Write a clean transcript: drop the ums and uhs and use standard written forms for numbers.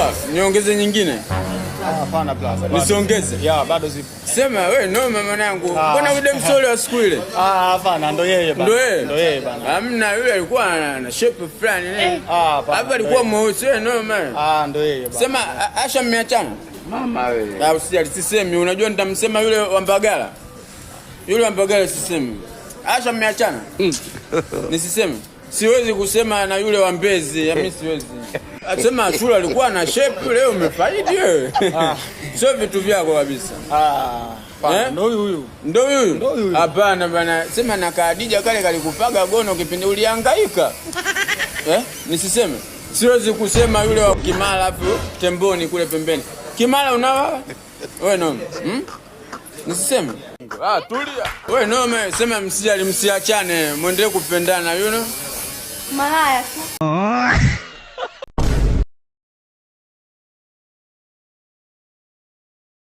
Poa, niongeze nyingine. Hapana plaza. Nisiongeze? Ya, bado zipo. Sema wewe noma mwanangu. Mbona yule msole wa siku ile? Hapana, ndo yeye bana. Ndo yeye bana. Hamna, yule alikuwa na shape fulani nini? Hapa alikuwa mweusi noma. Ndo yeye bana. Sema Asha mmeachana? Mama wewe. Usisemi, unajua nitamsema yule wa Mbagala. Yule wa Mbagala sisemi. Asha mmeachana? Nisiseme. Siwezi kusema na yule wa Mbezi, mimi siwezi. Asema Ashura alikuwa na shape, leo umefaidi wewe. Sio vitu vyako kabisa. Ndo huyu. Ndo huyu? Hapana bana, sema na Khadija kale kalikupaga gono kipindi ulihangaika. Nisiseme. Siwezi kusema yule wa Kimara afu Temboni kule pembeni. Kimara unawa? Wewe noma. Nisiseme. Tulia. Wewe noma, sema msiachane, muendelee kupendana, you know? Malaya tu.